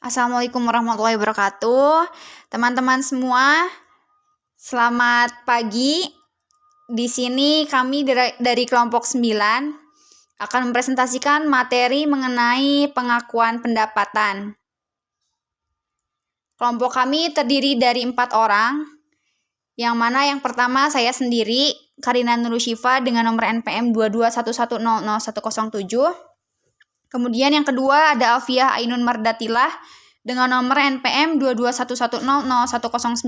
Assalamualaikum warahmatullahi wabarakatuh. Teman-teman semua, selamat pagi. Di sini kami dari kelompok 9 akan mempresentasikan materi mengenai pengakuan pendapatan. Kelompok kami terdiri dari 4 orang, yang mana yang pertama saya sendiri, Karina Nurusyifa dengan nomor NPM 2211000107. Kemudian yang kedua ada Alfiah Ainun Mardatilah dengan nomor NPM 2211000109.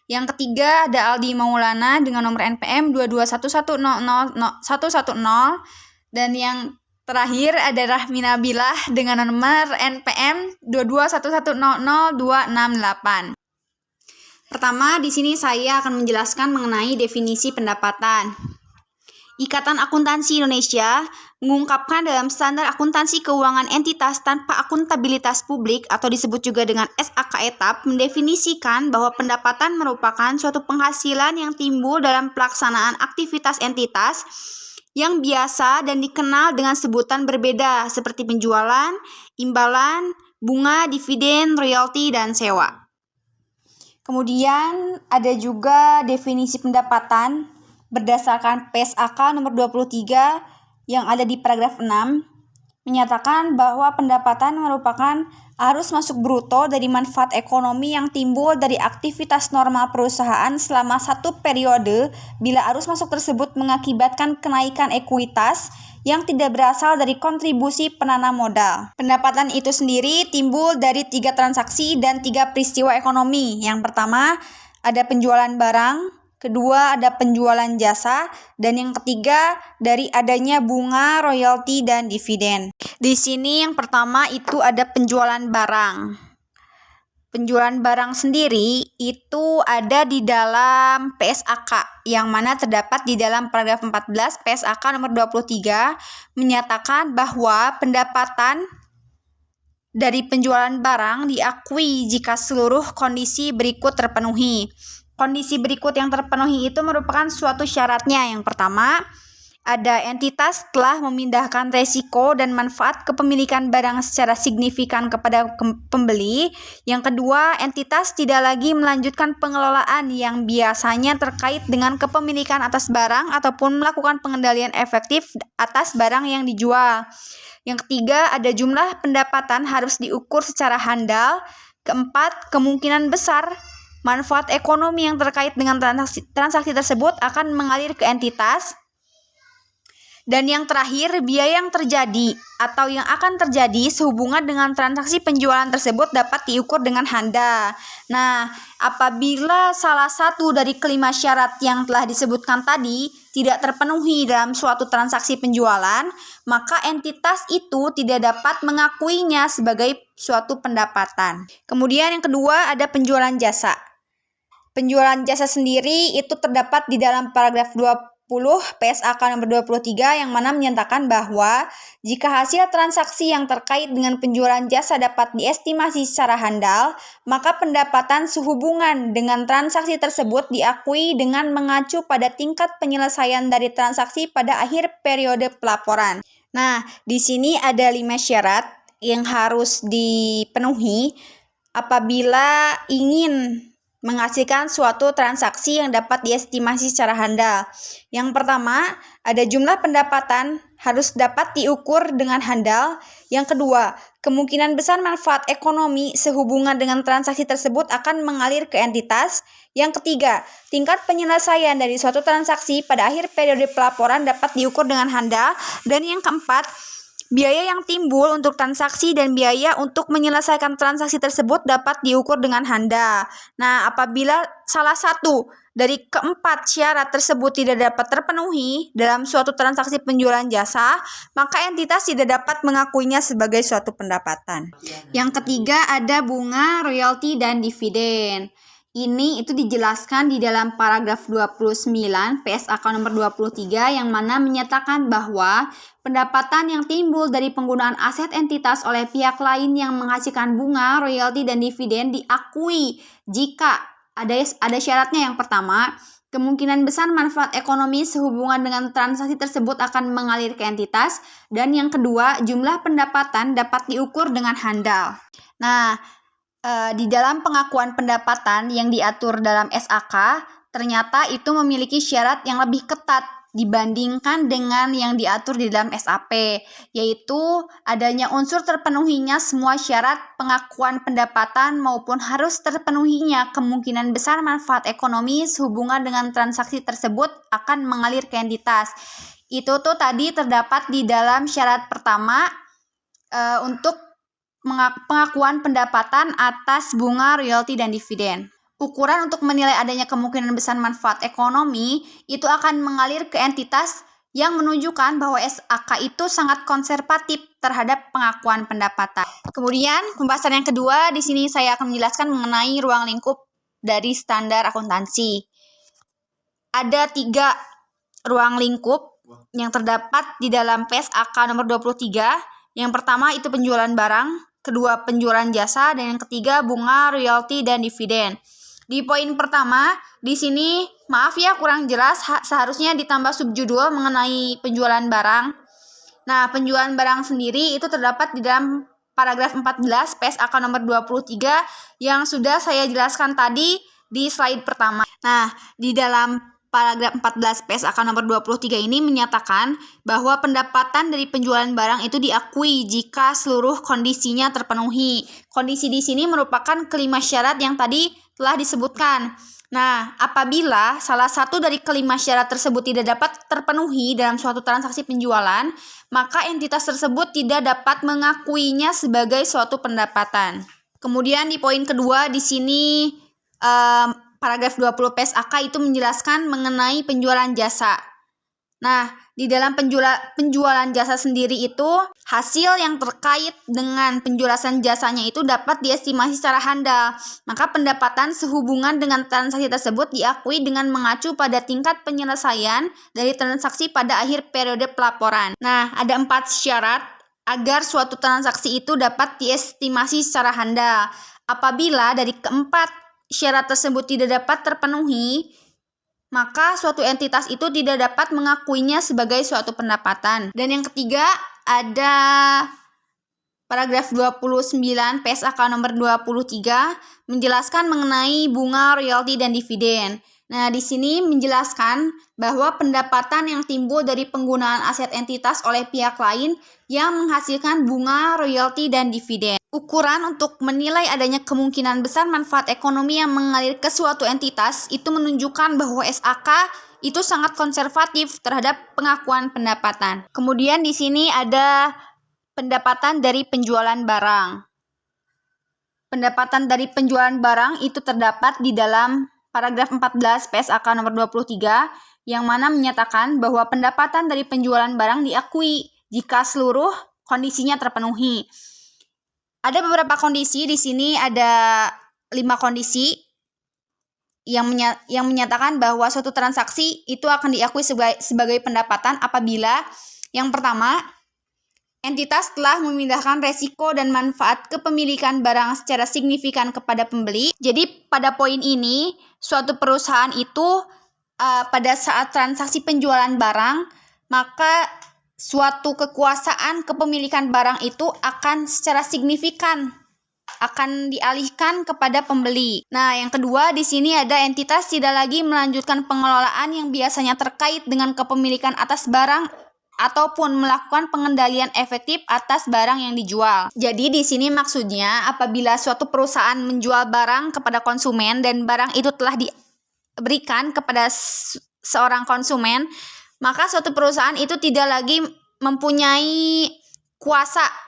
Yang ketiga ada Aldi Maulana dengan nomor NPM 2211000110. Dan yang terakhir ada Rahmi Nabilah dengan nomor NPM 2211000268. Pertama, di sini saya akan menjelaskan mengenai definisi pendapatan. Ikatan Akuntansi Indonesia mengungkapkan dalam standar akuntansi keuangan entitas tanpa akuntabilitas publik atau disebut juga dengan SAK etap mendefinisikan bahwa pendapatan merupakan suatu penghasilan yang timbul dalam pelaksanaan aktivitas entitas yang biasa dan dikenal dengan sebutan berbeda seperti penjualan, imbalan, bunga, dividen, royalti, dan sewa. Kemudian ada juga definisi pendapatan berdasarkan PSAK nomor 23 yang ada di paragraf 6 menyatakan bahwa pendapatan merupakan arus masuk bruto dari manfaat ekonomi yang timbul dari aktivitas normal perusahaan selama satu periode bila arus masuk tersebut mengakibatkan kenaikan ekuitas yang tidak berasal dari kontribusi penanam modal. Pendapatan itu sendiri timbul dari 3 transaksi dan 3 peristiwa ekonomi. Yang pertama ada penjualan barang, kedua ada penjualan jasa, dan yang ketiga dari adanya bunga, royalti, dan dividen. Di sini yang pertama itu ada penjualan barang. Penjualan barang sendiri itu ada di dalam PSAK yang mana terdapat di dalam paragraf 14 PSAK nomor 23 menyatakan bahwa pendapatan dari penjualan barang diakui jika seluruh kondisi berikut terpenuhi. Kondisi berikut yang terpenuhi itu merupakan suatu syaratnya. Yang pertama, ada entitas telah memindahkan resiko dan manfaat kepemilikan barang secara signifikan kepada pembeli. Yang kedua, entitas tidak lagi melanjutkan pengelolaan yang biasanya terkait dengan kepemilikan atas barang ataupun melakukan pengendalian efektif atas barang yang dijual. Yang ketiga, ada jumlah pendapatan harus diukur secara handal. Keempat, kemungkinan besar manfaat ekonomi yang terkait dengan transaksi tersebut akan mengalir ke entitas. Dan yang terakhir, biaya yang terjadi atau yang akan terjadi sehubungan dengan transaksi penjualan tersebut dapat diukur dengan handa. Nah, apabila salah satu dari kelima syarat yang telah disebutkan tadi tidak terpenuhi dalam suatu transaksi penjualan, maka entitas itu tidak dapat mengakuinya sebagai suatu pendapatan. Kemudian yang kedua ada penjualan jasa. Penjualan jasa sendiri itu terdapat di dalam paragraf 20 PSAK nomor 23 yang mana menyatakan bahwa jika hasil transaksi yang terkait dengan penjualan jasa dapat diestimasi secara handal, maka pendapatan sehubungan dengan transaksi tersebut diakui dengan mengacu pada tingkat penyelesaian dari transaksi pada akhir periode pelaporan. Nah, di sini ada 5 syarat yang harus dipenuhi apabila ingin menghasilkan suatu transaksi yang dapat diestimasi secara handal. Yang pertama, ada jumlah pendapatan harus dapat diukur dengan handal. Yang kedua, kemungkinan besar manfaat ekonomi sehubungan dengan transaksi tersebut akan mengalir ke entitas. Yang ketiga, tingkat penyelesaian dari suatu transaksi pada akhir periode pelaporan dapat diukur dengan handal. Dan yang keempat, biaya yang timbul untuk transaksi dan biaya untuk menyelesaikan transaksi tersebut dapat diukur dengan handa. Nah, apabila salah satu dari keempat syarat tersebut tidak dapat terpenuhi dalam suatu transaksi penjualan jasa, maka entitas tidak dapat mengakuinya sebagai suatu pendapatan. Yang ketiga ada bunga, royalti, dan dividen. Ini itu dijelaskan di dalam paragraf 29 PSAK nomor 23 yang mana menyatakan bahwa pendapatan yang timbul dari penggunaan aset entitas oleh pihak lain yang menghasilkan bunga, royalti, dan dividen diakui jika ada syaratnya. Yang pertama, kemungkinan besar manfaat ekonomi sehubungan dengan transaksi tersebut akan mengalir ke entitas. Dan yang kedua, jumlah pendapatan dapat diukur dengan handal. Nah, di dalam pengakuan pendapatan yang diatur dalam SAK, ternyata itu memiliki syarat yang lebih ketat dibandingkan dengan yang diatur di dalam SAP, yaitu adanya unsur terpenuhinya semua syarat pengakuan pendapatan maupun harus terpenuhinya kemungkinan besar manfaat ekonomi sehubungan dengan transaksi tersebut akan mengalir ke entitas. Itu tuh tadi terdapat di dalam syarat pertama untuk pengakuan pendapatan atas bunga, royalti, dan dividen. Ukuran untuk menilai adanya kemungkinan besar manfaat ekonomi itu akan mengalir ke entitas yang menunjukkan bahwa SAK itu sangat konservatif terhadap pengakuan pendapatan. Kemudian, pembahasan yang kedua, di sini saya akan menjelaskan mengenai ruang lingkup dari standar akuntansi. Ada 3 ruang lingkup yang terdapat di dalam PSAK nomor 23. Yang pertama itu penjualan barang, kedua penjualan jasa, dan yang ketiga bunga, royalti, dan dividen. Di poin pertama, di sini maaf ya kurang jelas, seharusnya ditambah subjudul mengenai penjualan barang. Nah, penjualan barang sendiri itu terdapat di dalam paragraf 14 PSAK nomor 23 yang sudah saya jelaskan tadi di slide pertama. Nah, di dalam paragraf 14 PSAK nomor 23 ini menyatakan bahwa pendapatan dari penjualan barang itu diakui jika seluruh kondisinya terpenuhi. Kondisi di sini merupakan kelima syarat yang tadi telah disebutkan. Nah, apabila salah satu dari kelima syarat tersebut tidak dapat terpenuhi dalam suatu transaksi penjualan, maka entitas tersebut tidak dapat mengakuinya sebagai suatu pendapatan. Kemudian di poin kedua di sini paragraf 20 PSAK itu menjelaskan mengenai penjualan jasa. Nah, di dalam penjualan jasa sendiri itu, hasil yang terkait dengan penjelasan jasanya itu dapat diestimasi secara handal. Maka pendapatan sehubungan dengan transaksi tersebut diakui dengan mengacu pada tingkat penyelesaian dari transaksi pada akhir periode pelaporan. Nah, ada 4 syarat agar suatu transaksi itu dapat diestimasi secara handal. Apabila dari keempat syarat tersebut tidak dapat terpenuhi, maka suatu entitas itu tidak dapat mengakuinya sebagai suatu pendapatan. Dan yang ketiga ada paragraf 29 PSAK nomor 23 menjelaskan mengenai bunga, royalti, dan dividen. Nah, di sini menjelaskan bahwa pendapatan yang timbul dari penggunaan aset entitas oleh pihak lain yang menghasilkan bunga, royalti, dan dividen. Ukuran untuk menilai adanya kemungkinan besar manfaat ekonomi yang mengalir ke suatu entitas itu menunjukkan bahwa SAK itu sangat konservatif terhadap pengakuan pendapatan. Kemudian di sini ada pendapatan dari penjualan barang. Pendapatan dari penjualan barang itu terdapat di dalam paragraf 14 PSAK nomor 23 yang mana menyatakan bahwa pendapatan dari penjualan barang diakui jika seluruh kondisinya terpenuhi. Ada beberapa kondisi, di sini ada 5 kondisi yang menyatakan bahwa suatu transaksi itu akan diakui sebagai pendapatan apabila yang pertama, entitas telah memindahkan resiko dan manfaat kepemilikan barang secara signifikan kepada pembeli. Jadi pada poin ini, suatu perusahaan itu pada saat transaksi penjualan barang, maka suatu kekuasaan kepemilikan barang itu akan secara signifikan akan dialihkan kepada pembeli. Nah, yang kedua di sini ada entitas tidak lagi melanjutkan pengelolaan yang biasanya terkait dengan kepemilikan atas barang ataupun melakukan pengendalian efektif atas barang yang dijual. Jadi di sini maksudnya apabila suatu perusahaan menjual barang kepada konsumen dan barang itu telah diberikan kepada seorang konsumen, maka suatu perusahaan itu tidak lagi mempunyai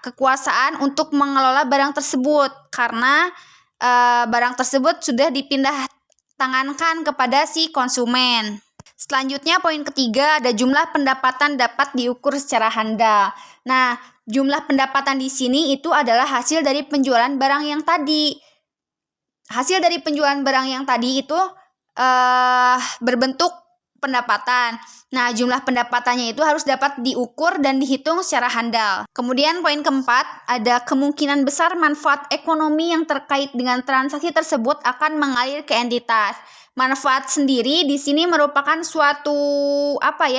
kekuasaan untuk mengelola barang tersebut karena barang tersebut sudah dipindah tangankan kepada si konsumen. Selanjutnya poin ketiga ada jumlah pendapatan dapat diukur secara handal. Nah, jumlah pendapatan di sini itu adalah hasil dari penjualan barang yang tadi. Hasil dari penjualan barang yang tadi itu berbentuk pendapatan. Nah, jumlah pendapatannya itu harus dapat diukur dan dihitung secara handal. Kemudian poin keempat, ada kemungkinan besar manfaat ekonomi yang terkait dengan transaksi tersebut akan mengalir ke entitas. Manfaat sendiri di sini merupakan suatu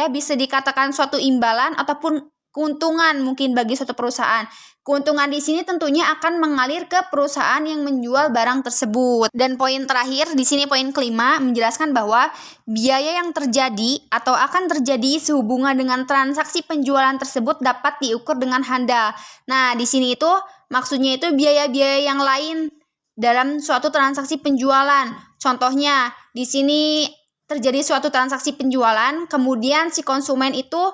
bisa dikatakan suatu imbalan ataupun keuntungan mungkin bagi suatu perusahaan. Keuntungan di sini tentunya akan mengalir ke perusahaan yang menjual barang tersebut. Dan poin terakhir di sini, poin kelima, menjelaskan bahwa biaya yang terjadi atau akan terjadi sehubungan dengan transaksi penjualan tersebut dapat diukur dengan handal. Nah, di sini itu maksudnya itu biaya-biaya yang lain dalam suatu transaksi penjualan. Contohnya, di sini terjadi suatu transaksi penjualan, kemudian si konsumen itu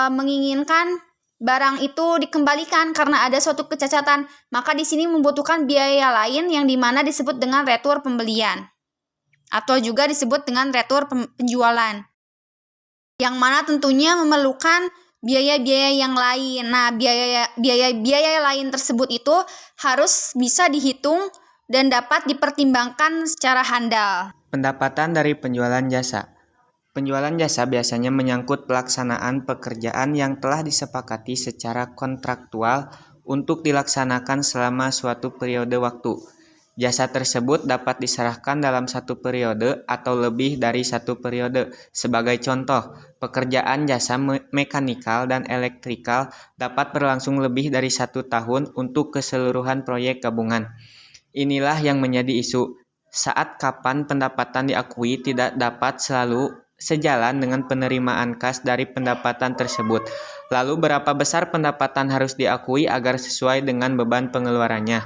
menginginkan barang itu dikembalikan karena ada suatu kecacatan, maka di sini membutuhkan biaya lain yang dimana disebut dengan retur pembelian atau juga disebut dengan retur penjualan, yang mana tentunya memerlukan biaya-biaya yang lain. Nah, biaya lain tersebut itu harus bisa dihitung dan dapat dipertimbangkan secara handal. Pendapatan dari penjualan jasa. Penjualan jasa biasanya menyangkut pelaksanaan pekerjaan yang telah disepakati secara kontraktual untuk dilaksanakan selama suatu periode waktu. Jasa tersebut dapat diserahkan dalam satu periode atau lebih dari satu periode. Sebagai contoh, pekerjaan jasa mekanikal dan elektrikal dapat berlangsung lebih dari 1 tahun untuk keseluruhan proyek gabungan. Inilah yang menjadi isu. Saat kapan pendapatan diakui tidak dapat selalu sejalan dengan penerimaan kas dari pendapatan tersebut. Lalu berapa besar pendapatan harus diakui agar sesuai dengan beban pengeluarannya?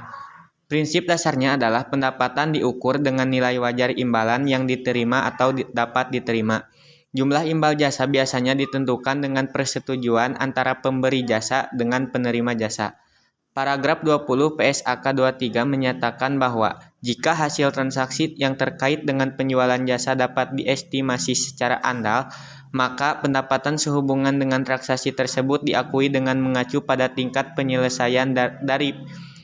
Prinsip dasarnya adalah pendapatan diukur dengan nilai wajar imbalan yang diterima atau dapat diterima. Jumlah imbal jasa biasanya ditentukan dengan persetujuan antara pemberi jasa dengan penerima jasa. Paragraf 20 PSAK 23 menyatakan bahwa jika hasil transaksi yang terkait dengan penjualan jasa dapat diestimasi secara andal, maka pendapatan sehubungan dengan transaksi tersebut diakui dengan mengacu pada tingkat penyelesaian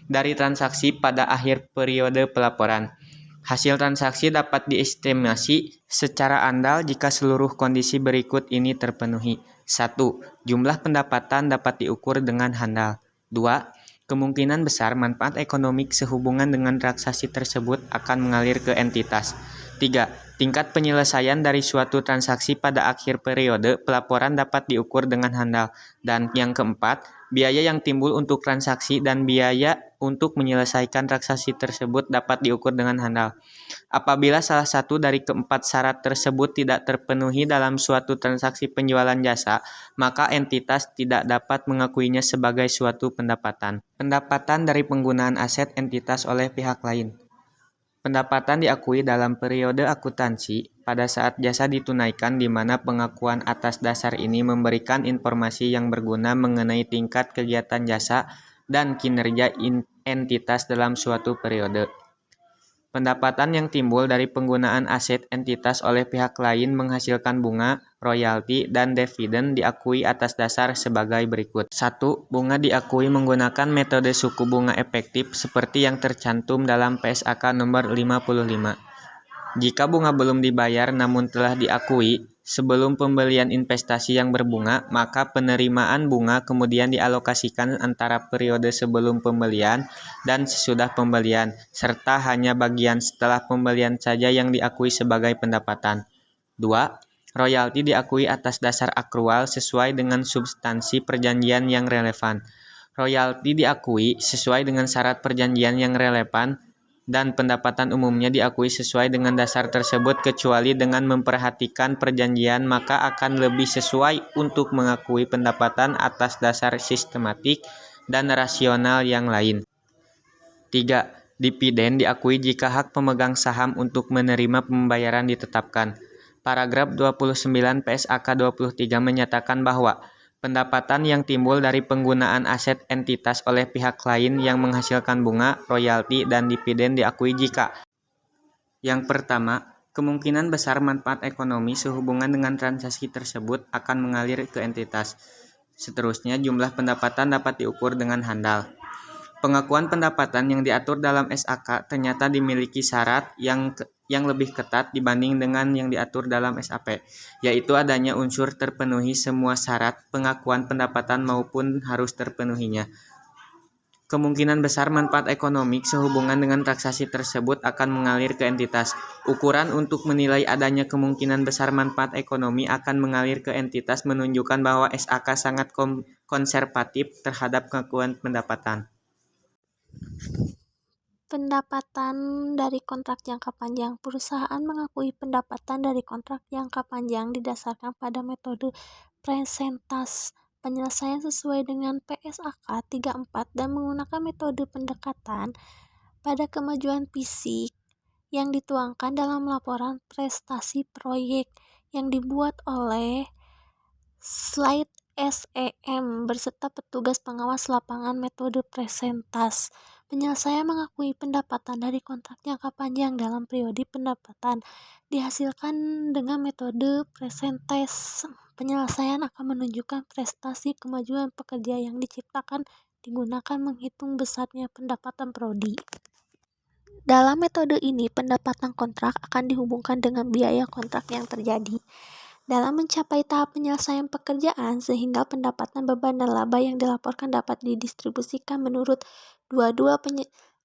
dari transaksi pada akhir periode pelaporan. Hasil transaksi dapat diestimasi secara andal jika seluruh kondisi berikut ini terpenuhi. 1. Jumlah pendapatan dapat diukur dengan handal. 2. Kemungkinan besar manfaat ekonomi sehubungan dengan transaksi tersebut akan mengalir ke entitas. 3. Tingkat penyelesaian dari suatu transaksi pada akhir periode pelaporan dapat diukur dengan handal. Dan yang keempat, biaya yang timbul untuk transaksi dan biaya untuk menyelesaikan transaksi tersebut dapat diukur dengan handal. Apabila salah satu dari keempat syarat tersebut tidak terpenuhi dalam suatu transaksi penjualan jasa, maka entitas tidak dapat mengakuinya sebagai suatu pendapatan. Pendapatan dari penggunaan aset entitas oleh pihak lain. Pendapatan diakui dalam periode akuntansi pada saat jasa ditunaikan di mana pengakuan atas dasar ini memberikan informasi yang berguna mengenai tingkat kegiatan jasa dan kinerja entitas dalam suatu periode. Pendapatan yang timbul dari penggunaan aset entitas oleh pihak lain menghasilkan bunga, royalti, dan dividen diakui atas dasar sebagai berikut. 1. Bunga diakui menggunakan metode suku bunga efektif seperti yang tercantum dalam PSAK nomor 55. Jika bunga belum dibayar namun telah diakui sebelum pembelian investasi yang berbunga, maka penerimaan bunga kemudian dialokasikan antara periode sebelum pembelian dan sesudah pembelian, serta hanya bagian setelah pembelian saja yang diakui sebagai pendapatan. 2. Royalti diakui atas dasar akrual sesuai dengan substansi perjanjian yang relevan. Royalti diakui sesuai dengan syarat perjanjian yang relevan dan pendapatan umumnya diakui sesuai dengan dasar tersebut kecuali dengan memperhatikan perjanjian, maka akan lebih sesuai untuk mengakui pendapatan atas dasar sistematik dan rasional yang lain. 3. Dividen diakui jika hak pemegang saham untuk menerima pembayaran ditetapkan. Paragraf 29 PSAK 23 menyatakan bahwa pendapatan yang timbul dari penggunaan aset entitas oleh pihak lain yang menghasilkan bunga, royalti, dan dividen diakui jika: yang pertama, kemungkinan besar manfaat ekonomi sehubungan dengan transaksi tersebut akan mengalir ke entitas. Seterusnya, jumlah pendapatan dapat diukur dengan handal. Pengakuan pendapatan yang diatur dalam SAK ternyata dimiliki syarat yang lebih ketat dibanding dengan yang diatur dalam SAP, yaitu adanya unsur terpenuhi semua syarat pengakuan pendapatan maupun harus terpenuhinya. Kemungkinan besar manfaat ekonomi sehubungan dengan transaksi tersebut akan mengalir ke entitas. Ukuran untuk menilai adanya kemungkinan besar manfaat ekonomi akan mengalir ke entitas menunjukkan bahwa SAK sangat konservatif terhadap pengakuan pendapatan. Pendapatan dari kontrak jangka panjang. Perusahaan mengakui pendapatan dari kontrak jangka panjang didasarkan pada metode presentase penyelesaian sesuai dengan PSAK 34 dan menggunakan metode pendekatan pada kemajuan fisik yang dituangkan dalam laporan prestasi proyek yang dibuat oleh slide SEM berserta petugas pengawas lapangan. Metode presentase penyelesaian mengakui pendapatan dari kontrak jangka panjang dalam periode pendapatan dihasilkan dengan metode presentase. Penyelesaian akan menunjukkan prestasi kemajuan pekerja yang diciptakan digunakan menghitung besarnya pendapatan prodi. Dalam metode ini, pendapatan kontrak akan dihubungkan dengan biaya kontrak yang terjadi dalam mencapai tahap penyelesaian pekerjaan, sehingga pendapatan, beban, dan laba yang dilaporkan dapat didistribusikan menurut dua-dua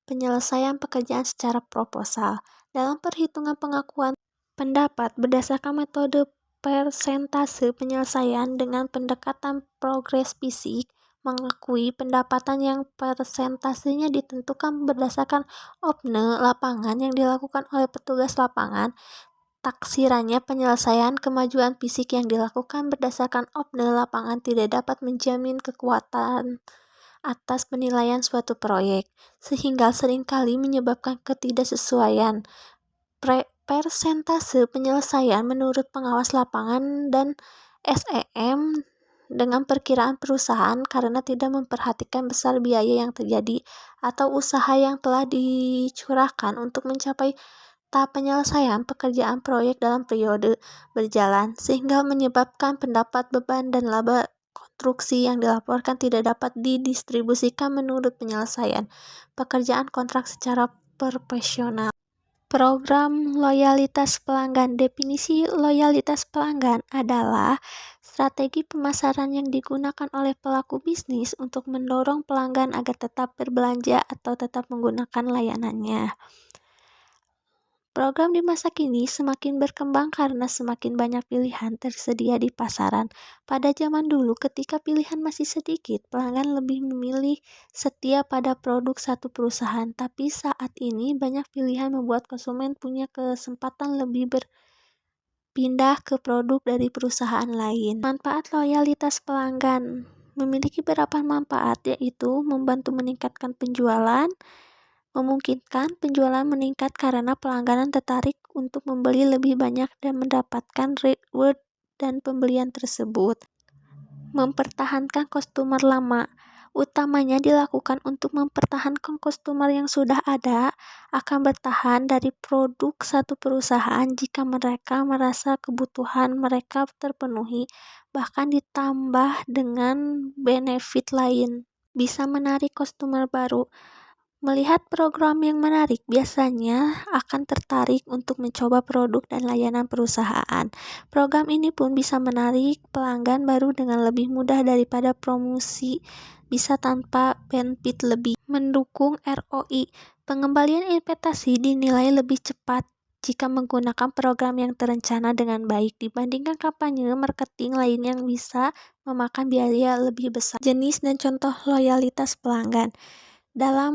penyelesaian pekerjaan secara proposal. Dalam perhitungan pengakuan pendapat berdasarkan metode persentase penyelesaian dengan pendekatan progres fisik, mengakui pendapatan yang persentasenya ditentukan berdasarkan OPNE lapangan yang dilakukan oleh petugas lapangan. Taksirannya penyelesaian kemajuan fisik yang dilakukan berdasarkan OPNE lapangan tidak dapat menjamin kekuatan atas penilaian suatu proyek, sehingga seringkali menyebabkan ketidaksesuaian persentase penyelesaian menurut pengawas lapangan dan SEM dengan perkiraan perusahaan karena tidak memperhatikan besar biaya yang terjadi atau usaha yang telah dicurahkan untuk mencapai tahap penyelesaian pekerjaan proyek dalam periode berjalan, sehingga menyebabkan pendapat, beban, dan laba konstruksi yang dilaporkan tidak dapat didistribusikan menurut penyelesaian pekerjaan kontrak secara proporsional. Program loyalitas pelanggan. Definisi loyalitas pelanggan adalah strategi pemasaran yang digunakan oleh pelaku bisnis untuk mendorong pelanggan agar tetap berbelanja atau tetap menggunakan layanannya. Program di masa kini semakin berkembang karena semakin banyak pilihan tersedia di pasaran. Pada zaman dulu, ketika pilihan masih sedikit, pelanggan lebih memilih setia pada produk satu perusahaan. Tapi saat ini, banyak pilihan membuat konsumen punya kesempatan lebih berpindah ke produk dari perusahaan lain. Manfaat loyalitas pelanggan memiliki beberapa manfaat, yaitu membantu meningkatkan penjualan, memungkinkan penjualan meningkat karena pelanggan tertarik untuk membeli lebih banyak dan mendapatkan reward dan pembelian tersebut. Mempertahankan customer lama, utamanya dilakukan untuk mempertahankan customer yang sudah ada akan bertahan dari produk satu perusahaan jika mereka merasa kebutuhan mereka terpenuhi, bahkan ditambah dengan benefit lain. Bisa menarik customer baru. Melihat program yang menarik, biasanya akan tertarik untuk mencoba produk dan layanan perusahaan. Program ini pun bisa menarik pelanggan baru dengan lebih mudah daripada promosi, bisa tanpa benefit lebih. Mendukung ROI. Pengembalian investasi dinilai lebih cepat jika menggunakan program yang terencana dengan baik dibandingkan kampanye marketing lain yang bisa memakan biaya lebih besar. Jenis dan contoh loyalitas pelanggan. Dalam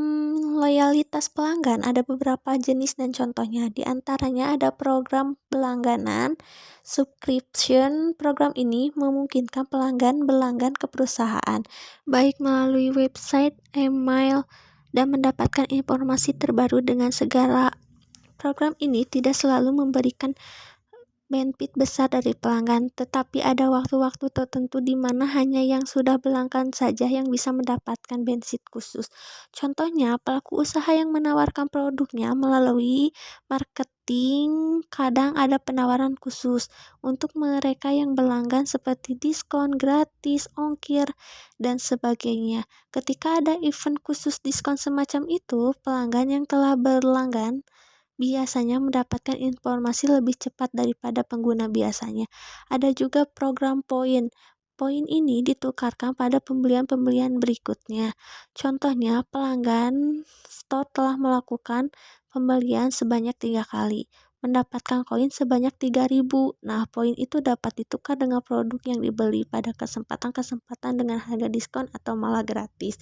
loyalitas pelanggan ada beberapa jenis dan contohnya. Di antaranya ada program berlangganan, subscription. Program ini memungkinkan pelanggan berlanggan ke perusahaan, baik melalui website, email, dan mendapatkan informasi terbaru dengan segera. Program ini tidak selalu memberikan benefit besar dari pelanggan, tetapi ada waktu-waktu tertentu di mana hanya yang sudah berlangganan saja yang bisa mendapatkan benefit khusus. Contohnya, pelaku usaha yang menawarkan produknya melalui marketing kadang ada penawaran khusus untuk mereka yang berlangganan seperti diskon, gratis, ongkir, dan sebagainya. Ketika ada event khusus diskon semacam itu, pelanggan yang telah berlangganan biasanya mendapatkan informasi lebih cepat daripada pengguna biasanya. Ada juga program poin. Poin ini ditukarkan pada pembelian-pembelian berikutnya. Contohnya, pelanggan store telah melakukan pembelian sebanyak 3 kali, mendapatkan koin sebanyak 3.000. Nah, poin itu dapat ditukar dengan produk yang dibeli pada kesempatan-kesempatan dengan harga diskon atau malah gratis.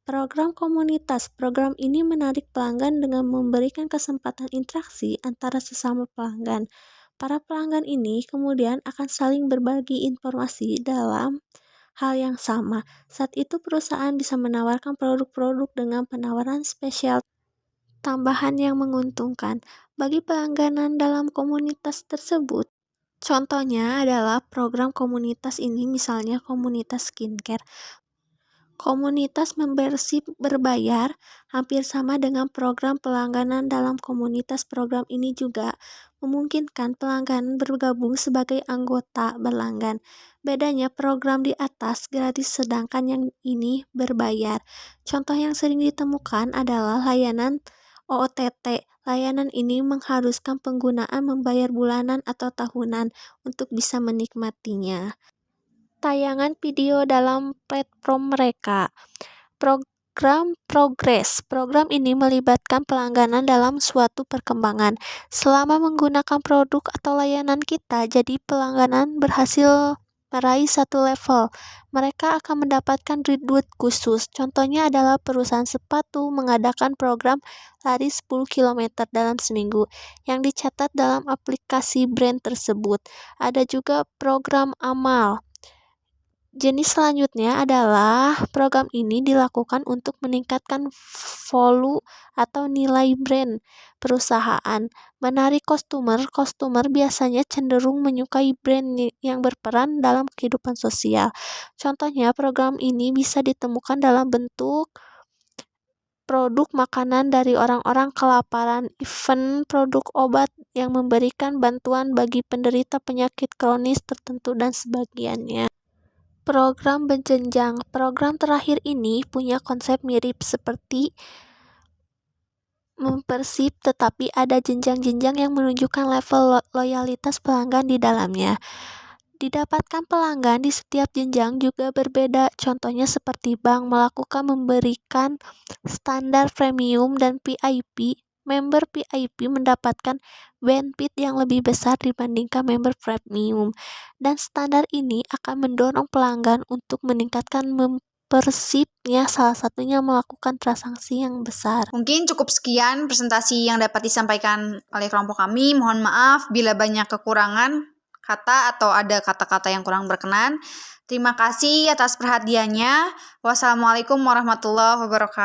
Program komunitas. Program ini menarik pelanggan dengan memberikan kesempatan interaksi antara sesama pelanggan. Para pelanggan ini kemudian akan saling berbagi informasi dalam hal yang sama. Saat itu perusahaan bisa menawarkan produk-produk dengan penawaran spesial tambahan yang menguntungkan bagi pelangganan dalam komunitas tersebut. Contohnya adalah program komunitas ini, misalnya komunitas skincare. Komunitas membership berbayar hampir sama dengan program pelangganan dalam komunitas. Program ini juga memungkinkan pelanggan bergabung sebagai anggota berlangganan. Bedanya program di atas gratis sedangkan yang ini berbayar. Contoh yang sering ditemukan adalah layanan OOTT. Layanan ini mengharuskan penggunaan membayar bulanan atau tahunan untuk bisa menikmatinya. Tayangan video dalam platform mereka. Program Progress. Program ini melibatkan pelangganan dalam suatu perkembangan. Selama menggunakan produk atau layanan kita, jadi pelangganan berhasil meraih satu level. Mereka akan mendapatkan reward khusus. Contohnya adalah perusahaan sepatu mengadakan program lari 10 km dalam seminggu yang dicatat dalam aplikasi brand tersebut. Ada juga program amal. Jenis selanjutnya adalah program ini dilakukan untuk meningkatkan value atau nilai brand perusahaan. Menarik customer biasanya cenderung menyukai brand yang berperan dalam kehidupan sosial. Contohnya program ini bisa ditemukan dalam bentuk produk makanan dari orang-orang kelaparan, event produk obat yang memberikan bantuan bagi penderita penyakit kronis tertentu dan sebagainya. Program berjenjang. Program terakhir ini punya konsep mirip seperti membership, tetapi ada jenjang-jenjang yang menunjukkan level loyalitas pelanggan di dalamnya. Didapatkan pelanggan di setiap jenjang juga berbeda. Contohnya seperti bank memberikan standar premium dan VIP. Member VIP mendapatkan benefit yang lebih besar dibandingkan member premium. Dan standar ini akan mendorong pelanggan untuk meningkatkan membershipnya, salah satunya melakukan transaksi yang besar. Mungkin cukup sekian presentasi yang dapat disampaikan oleh kelompok kami. Mohon maaf bila banyak kekurangan kata atau ada kata-kata yang kurang berkenan. Terima kasih atas perhatiannya. Wassalamualaikum warahmatullahi wabarakatuh.